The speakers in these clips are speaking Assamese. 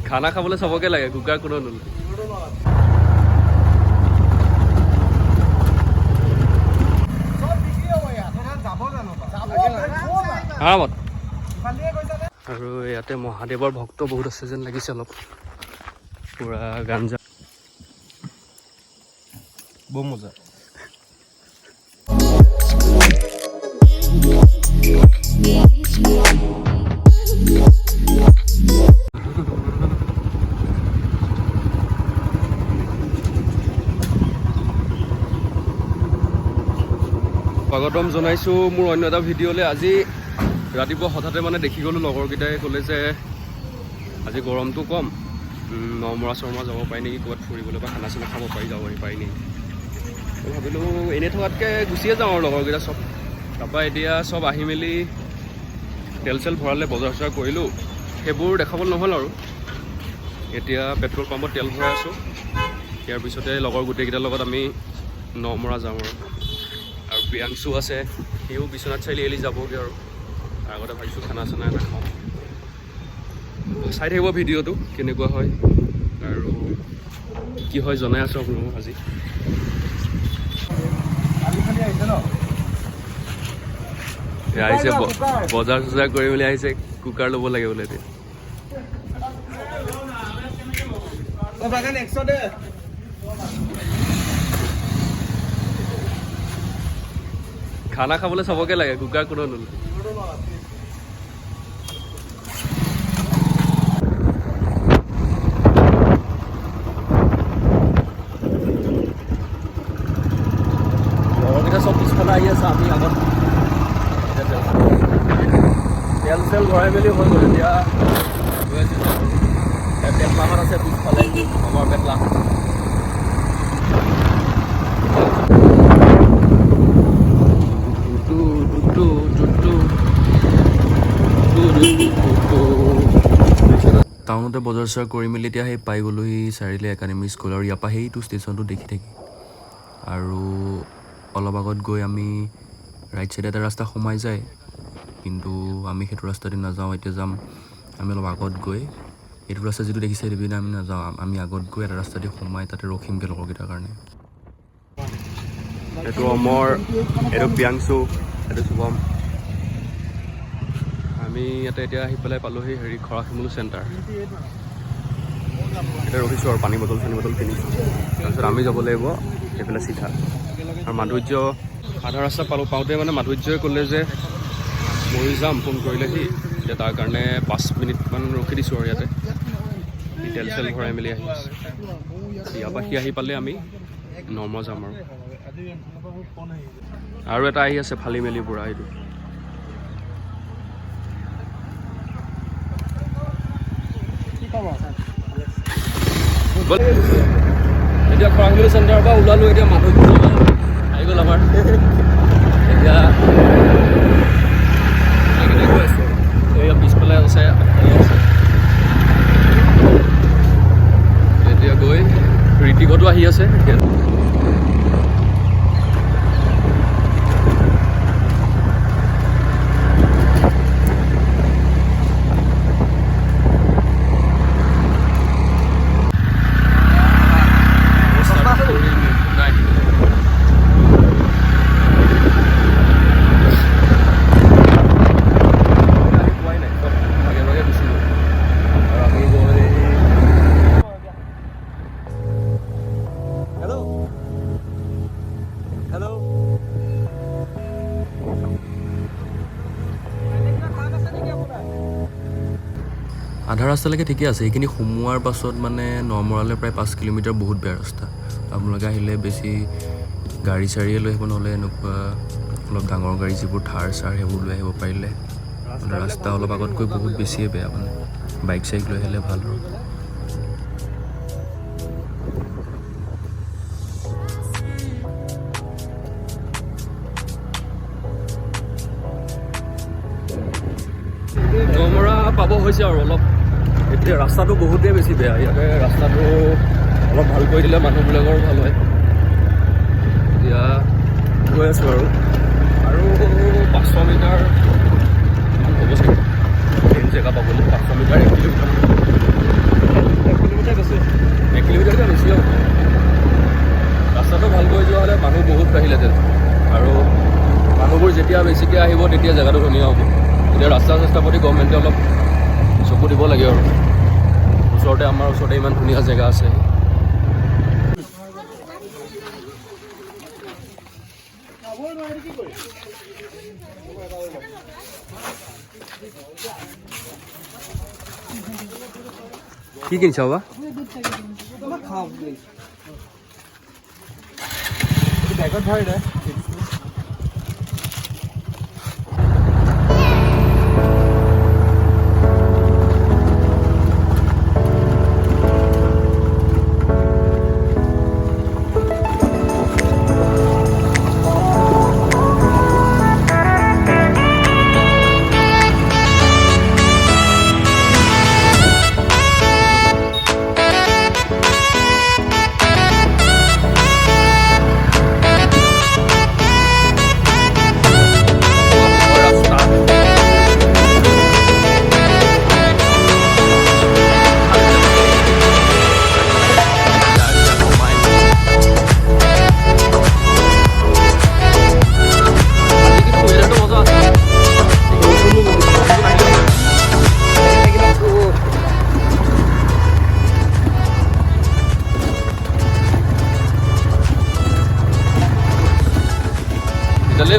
খানা খাবলৈ চবকে লাগে, কুকাৰ কোনো নলয়। আৰু ইয়াতে মহাদেৱৰ ভক্ত বহুত আছে যেন লাগিছে, অলপ পুৰা গাঞ্জা বৰ মজা। স্বাগতম জনাইছোঁ মোৰ অন্য এটা ভিডিঅ'লৈ। আজি ৰাতিপুৱা হঠাতে মানে দেখি গ'লোঁ, লগৰকেইটাই ক'লে যে আজি গৰমটো কম, নমৰা চৰমৰা যাব পাৰি নেকি, ক'ৰবাত ফুৰিবলৈ বা খানা চানা খাব যাব পাৰি নেকি। মই ভাবিলোঁ এনেই থকাতকৈ গুচিয়ে যাওঁ আৰু লগৰকেইটা চব। তাৰপৰা এতিয়া চব আহি মেলি তেল চেল ভৰালে, বজাৰ চজাৰ কৰিলোঁ, সেইবোৰ দেখাবলৈ নহ'ল আৰু। এতিয়া পেট্ৰল পাম্পত তেল ভৰাই আছোঁ। ইয়াৰ পিছতে লগৰ গোটেইকেইটাৰ লগত আমি নমৰা যাওঁ আৰু প্ৰিয়াংশু আছে, সিও বিশ্বনাথ চাৰিআলি যাবগৈ আৰু। আগতে ভাবিছোঁ খানা চানা নাখাওঁ। চাই থাকিব ভিডিঅ'টো কেনেকুৱা হয় আৰু কি হয় জনাই আছোঁ আপোনালোকক আজি। আহিছে বজাৰ চজাৰ কৰি মেলি আহিছে, কুকাৰ ল'ব লাগে বোলে এতিয়া। খানা খাবলৈ চবকে লাগে, কুকাৰ কোনো নলয়। লগৰকেইটা চব পিছফালে আহি আছে, আমি আগত তেল চেল ভৰাই মেলি হৈ গ'ল। এতিয়া গৈ আছোঁ, পেটলাখন আছে পিছফালে, আমাৰ পেটলা। টাউনতে বজাৰ চজাৰ কৰি মেলি এতিয়া সেই পাই গ'লোহি চাৰিআলি একাডেমি স্কুল। আৰু ইয়াৰ পৰা সেইটো ষ্টেচনটো দেখি থাকি আৰু অলপ আগত গৈ আমি ৰাইট চাইডে এটা ৰাস্তা সোমাই যায়, কিন্তু আমি সেইটো ৰাস্তাদি নাযাওঁ। এতিয়া যাম আমি অলপ আগত গৈ, এইটো ৰাস্তা যিটো দেখিছে সেইটো পিনে আমি নাযাওঁ, আমি আগত গৈ এটা ৰাস্তা দি সোমাই তাতে ৰখিমগৈ লগৰকেইটাৰ কাৰণে। এইটো অমৰ, এইটো প্ৰিয়াংশু, এইটো শুভম। আমি ইয়াতে এতিয়া আহি পেলাই পালোহি হেৰি খৰাশিমুলু চেণ্টাৰ। এতিয়া ৰখিছোঁ আৰু পানী বটল কিনিছোঁ। তাৰপিছত আমি যাব লাগিব সেইফালে চিধা। আৰু মাধুৰ্য আধা ৰাস্তা পাওঁতে মানে মাধুৰ্যই ক'লে যে ময়ো যাম, ফোন কৰিলেহি। এতিয়া তাৰ কাৰণে 5 মিনিটমান ৰখি দিছোঁ আৰু ইয়াতে। তেল চেল ভৰাই মেলি আহি আছে। ইয়াৰ পৰা সি আহি পালে আমি নমৰা যাম আৰু এটা আহি আছে ফালি মেলি পুৰা। এইটো এতিয়া খৰাশিমুলু চেণ্টাৰৰ পৰা ওলালোঁ। এতিয়া মাধুৰ্য আহি গ'ল আমাৰ। এতিয়া গৈ আছোঁ, এই পিছফালে আছে। এতিয়া গৈ ঋতিকতো আহি আছে। আধা ৰাস্তালৈকে ঠিকে আছে, এইখিনি সোমোৱাৰ পাছত মানে নমৰালৈ প্ৰায় 5 কিলোমিটাৰ বহুত বেয়া ৰাস্তা। আপোনালোকে আহিলে বেছি গাড়ী চাড়ীয়ে লৈ আহিব, নহ'লে এনেকুৱা অলপ ডাঙৰ গাড়ী যিবোৰ থাৰ চাৰ সেইবোৰ লৈ আহিব পাৰিলে। ৰাস্তা অলপ আগতকৈ বহুত বেছিয়ে বেয়া, মানে বাইক চাইক লৈ আহিলে ভাল আৰু। নমৰা পাব হৈছে আৰু অলপ। এতিয়া ৰাস্তাটো বহুতেই বেছি বেয়া। ইয়াতে ৰাস্তাটো অলপ ভাল কৰি দিলে মানুহবিলাকৰ ভাল হয়। এতিয়া গৈ আছোঁ আৰু 500 মিটাৰ হ'ব চাগে মেইন জেগা পাবলৈ। 500 মিটাৰ 1 কিলোমিটাৰ যেতিয়া বেছিকৈ আহিব তেতিয়া জেগাটো ধুনীয়া হ'ব। এতিয়া ৰাস্তা প্ৰতি গভৰ্ণমেণ্টে অলপ চকু দিব লাগে আৰু আমাৰ ওচৰতে ইমান ধুনীয়া জেগা আছে। কি কিনিছা বা? বেগত ভৰাই দে।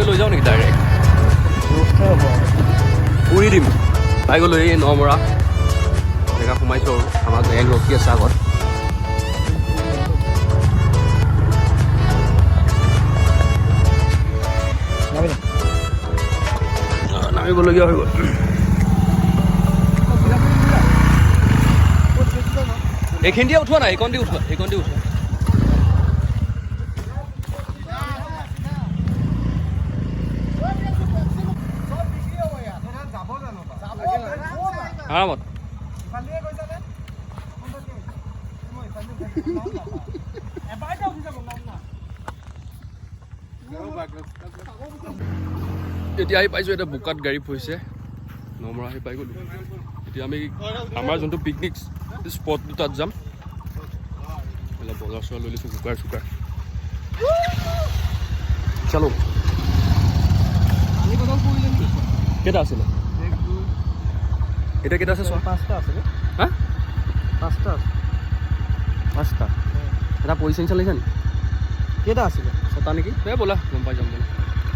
লৈ যাওঁ নেকি ডাইৰেক্ট? উৰি দিম। পাই গ'লো এই নমৰা জেগা সোমাইছোঁ আৰু আমাৰ গেং ৰখি আছে আগত। নামিবলগীয়া হৈ গ'ল। এইখিনি দিয়ে উঠোৱা নাই, এইকণ দি উঠোৱা, এইকণ দি উঠোৱা। আৰামত এতিয়া আহি পাইছোঁ। এটা বোকাত গাড়ী ফচিছে। নমৰা আহি পাই গ'লোঁ। এতিয়া আমি আমাৰ যোনটো পিকনিক স্পটটো তাত যাম। অলপ বজাৰ চজাৰ লৈ লৈছোঁ, কুকাৰ চুকাৰ। চলো। কেইটা আছিলে এতিয়া? কেইটা আছে? 5টা আছিলে। হা? 5টা। এটা পজিশ্যন চালিছা নি? কেইটা আছিলে? 6টা নেকি? এই ব'লা, গম পাই যাম ব'লা।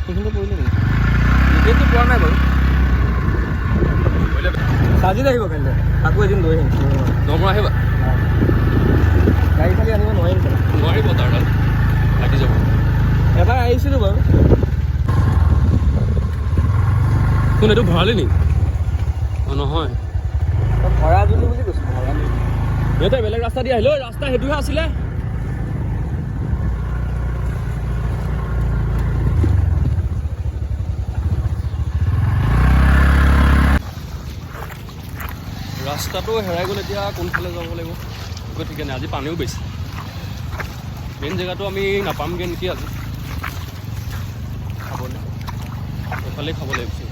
সেইখিনিতে পৰিলে নেকি? টিকেটটো পোৱা নাই বাৰু। সাজিলে আহিব কাইলৈ। আকৌ এদিন লৈ আহিম। নমৰা আহিবা? গাড়ী খালি আনিব নোৱাৰিম। নোৱাৰিব, তাৰডাল লাগি যাব। এবাৰ আহিছিলোঁ বাৰু। কোন এইটো ভৰালি নি? অঁ নহয়, ভৰা যদি বুলি কৈছোঁ। সিহঁতে বেলেগ ৰাস্তা দি আহিলে। ৰাস্তা সেইটোহে আছিলে। ৰাস্তাটো হেৰাই গ'ল। এতিয়া কোনফালে যাব লাগিব একো ঠিকে নাই। আজি পানীও বেছি। মেইন জেগাটো আমি নাপামগৈ নেকি আজি খাবলৈ। এইফালেই খাব লাগিছিল।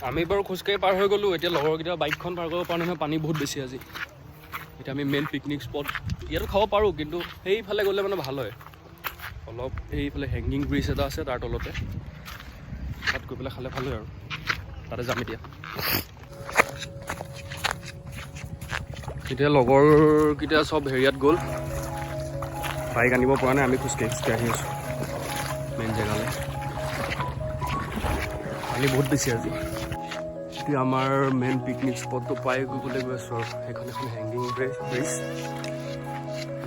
আমি বাৰু খোজকাঢ়ি পাৰ হৈ গ'লোঁ। এতিয়া লগৰকেইটা বাইকখন পাৰ কৰিব পৰা নহয়, পানী বহুত বেছি আজি। এতিয়া আমি মেইন পিকনিক স্পট ইয়াতো খাব পাৰোঁ, কিন্তু সেইফালে গ'লে মানে ভাল হয় অলপ। এইফালে হেংগিং ব্ৰিজ এটা আছে তাৰ তলতে, তাত গৈ পেলাই খালে ভাল হয় আৰু তাতে যাম এতিয়া লগৰকেইটা চব হেৰিয়াত গ'ল, বাইক আনিব পৰা নাই। আমি খোজকাঢ়ি আহি আছোঁ মেইন জেগালৈ। পানী বহুত বেছি আজি। এতিয়া আমাৰ মেইন পিকনিক স্পটটো পাই গ'বলৈ গৈ আছোঁ আৰু সেইখন এখন হেংগিং ব্ৰিজ।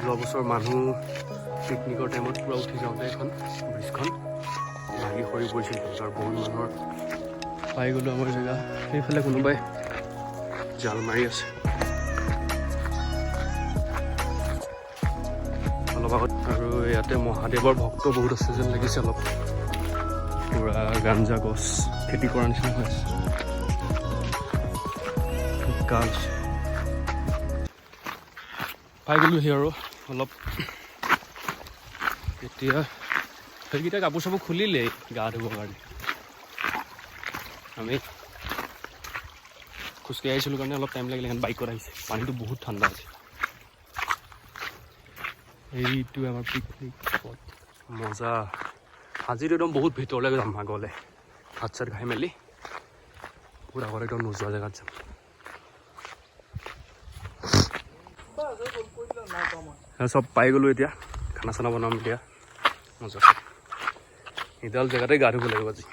যোৱা বছৰ মানুহ পিকনিকৰ টাইমত পূৰা উঠি যাওঁতে এখন ব্ৰিজখন ভাগি সৰি পৰিছিল আৰু বহুত মানুহৰ। পাই গ'লোঁ আমাৰ জেগা। সেইফালে কোনোবাই জাল মাৰি আছে অলপ আগত। আৰু ইয়াতে মহাদেৱৰ ভক্ত বহুত আছে যেন লাগিছে। অলপ পূৰা গাঞ্জা গছ খেতি কৰা নিচিনা হৈ আছে। পাই গ'লোহি আৰু অলপ। এতিয়া সেইকেইটা কাপোৰ চাপোৰ খুলিলেই গা ধুবৰ কাৰণে। আমি খোজকাঢ়ি আহিছিলোঁ কাৰণে অলপ টাইম লাগিলে, বাইকত আহিছে। পানীটো বহুত ঠাণ্ডা আছে। এইটো আমাৰ পিকনিক স্পট, মজা। আজিতো একদম বহুত ভিতৰলৈ যাম, আগলৈ ভাত চাত খাই মেলি বহুত আগলৈ একদম নোযোৱা জেগাত যাম। চব পাই গ'লোঁ এতিয়া, খানা চানা বনাম এতিয়া মজা। এইডাল জেগাতে গা ধুব লাগিব আজি।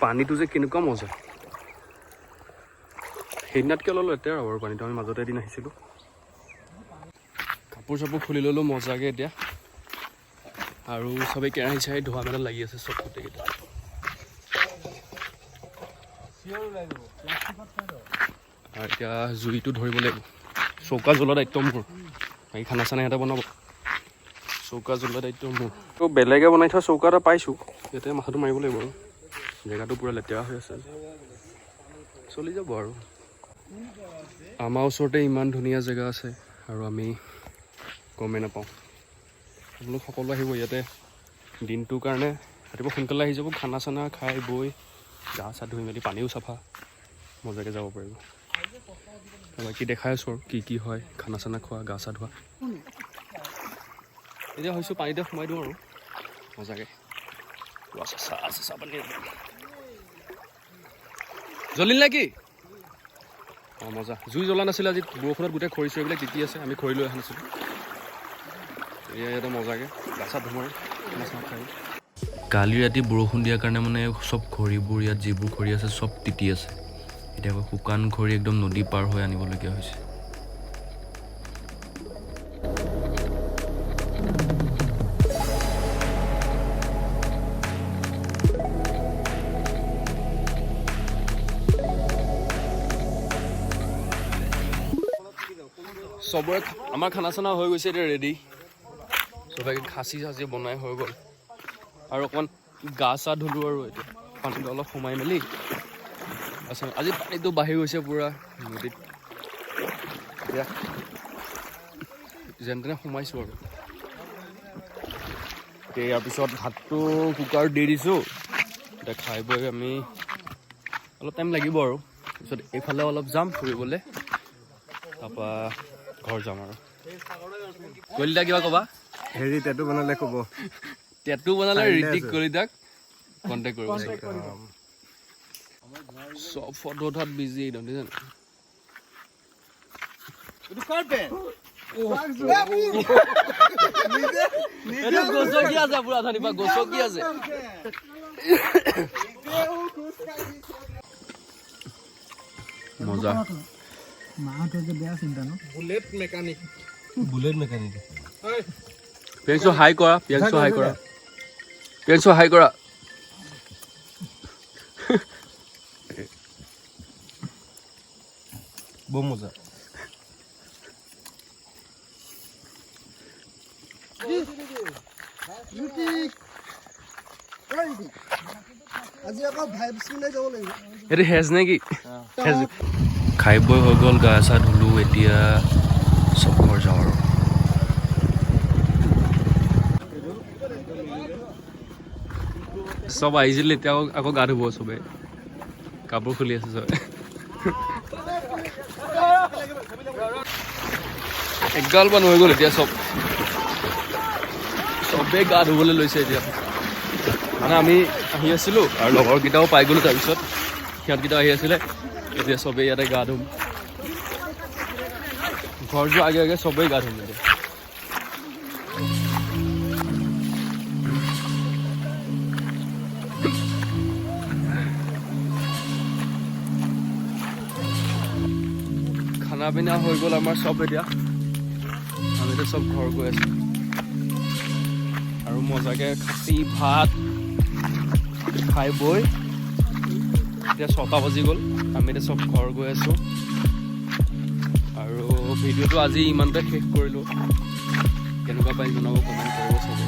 পানীটো যে কেনেকুৱা মজা, সেইদিনাতকৈ অলপ লেতেৰা আৰু পানীটো। আমি মাজতে এদিন আহিছিলোঁ। কাপোৰ চাপোৰ খুলি ল'লোঁ মজাকৈ এতিয়া, আৰু চবেই কেৰাহী চেৰাহী ধোৱা মেলাত লাগি আছে চব গোটেইকেইটা। আৰু এতিয়া জুইটো ধৰিব লাগিব। চৌকা জ্বলোৱা দায়িত্ব মোৰ, বাকী খানা চানা সিহঁতে বনাব। চৌকা জ্বলোৱা দায়িত্ব মোৰ। তো বেলেগে বনাই থোৱা চৌকা এটা পাইছোঁ, ইয়াতে মাথাটো মাৰিব লাগিব আৰু। জেগাটো পূৰা লেতেৰা হৈ আছে, চলি যাব আৰু। আমাৰ ওচৰতে ইমান ধুনীয়া জেগা আছে আৰু আমি গমেই নাপাওঁ। আপোনালোক সকলো আহিব ইয়াতে দিনটোৰ কাৰণে। ৰাতিপুৱা সোনকালে আহি যাব, খানা চানা খাই বৈ গা চা ধুই মেলি, পানীও চাফা, মজাকৈ যাব পাৰিব। বাকী দেখাই আছোঁ আৰু কি হয়, খানা চানা খোৱা, গা চা ধোৱা। এতিয়া হৈছোঁ পানীতে সোমাই দিওঁ আৰু মজাকৈ। চেঁচা পানী জ্বলিল নে কি? অঁ মজা। জুই জ্বলা নাছিলে আজি, বৰষুণত গোটেই খৰি চৰিবিলাক তিতি আছে। আমি খৰি লৈ অহা নাছিলোঁ। ইয়াতে মজাকৈ গা চা ধুম আৰু খানা চানা খাই। কালি ৰাতি বৰষুণ দিয়াৰ কাৰণে মানে চব খৰিবোৰ, ইয়াত যিবোৰ খৰি আছে চব তিতি আছে। এতিয়া আকৌ শুকান খৰি একদম নদী পাৰ হৈ আনিবলগীয়া হৈছে। চবৰে আমাৰ খানা চানা হৈ গৈছে এতিয়া ৰেডি। চবে খাচী চাচি বনাই হৈ গ'ল, আৰু অকণমান গা চা ধুলোঁ আৰু এতিয়া পানীটো অলপ সোমাই মেলি। তাৰপিছত আজি পানীটো বাঢ়ি গৈছে পূৰা নদীত। এতিয়া যেন তেনে সোমাইছোঁ আৰু। এতিয়া ইয়াৰ পিছত ভাতটো কুকাৰত দি দিছোঁ। এতিয়া খাই বৈ আমি অলপ টাইম লাগিব আৰু। তাৰপিছত এইফালে অলপ যাম ফুৰিবলৈ, তাৰপৰা ঘৰ যাম আৰু। কলিতা কিবা ক'বা? হেৰি টেটু বনালে ক'ব। টেটু বনালে ঋতিক কলিতাক কণ্টেক্ট কৰিব। চব ফটো উঠাত বিজি একদম, দেখিছে গছকি আছে পুৰা ধনিবা, গছকি আছে। মজা। বুলেট মেকানিক পিয়াংশু হাই কৰা, পিয়াংশু হাই কৰা, পিয়াংশু হাই কৰা। বহুত মজা। এইটো হেজ নে কি? খাই বৈ হৈ গ'ল, গা চা ধুলোঁ। এতিয়া চব ঘৰ যাওঁ আৰু। চব আহিছিল, এতিয়া আকৌ গা ধুব চবে। কাপোৰ খুলি আছে চবে। এগাল মানুহ হৈ গ'ল এতিয়া, চবেই গা ধুবলৈ লৈছে এতিয়া। মানে আমি আহি আছিলোঁ আৰু লগৰকেইটাও পাই গ'লোঁ, তাৰপিছত সিহঁতকেইটাও আহি আছিলে। এতিয়া চবেই ইয়াতে গা ধুম। ঘৰ যোৱাৰ আগে আগে চবেই গা ধুম এতিয়া। খানা পিনা হৈ গ'ল আমাৰ চব এতিয়া। আমি এতিয়া চব ঘৰ গৈ আছোঁ আৰু মজাকৈ খাচী ভাত খাই বৈ এতিয়া 6টা বাজি গ'ল। আমি এতিয়া চব ঘৰ গৈ আছোঁ আৰু ভিডিঅ'টো আজি ইমানতে শেষ কৰিলোঁ। কেনেকুৱা পাই জনাব, কমেণ্ট কৰিব চবে।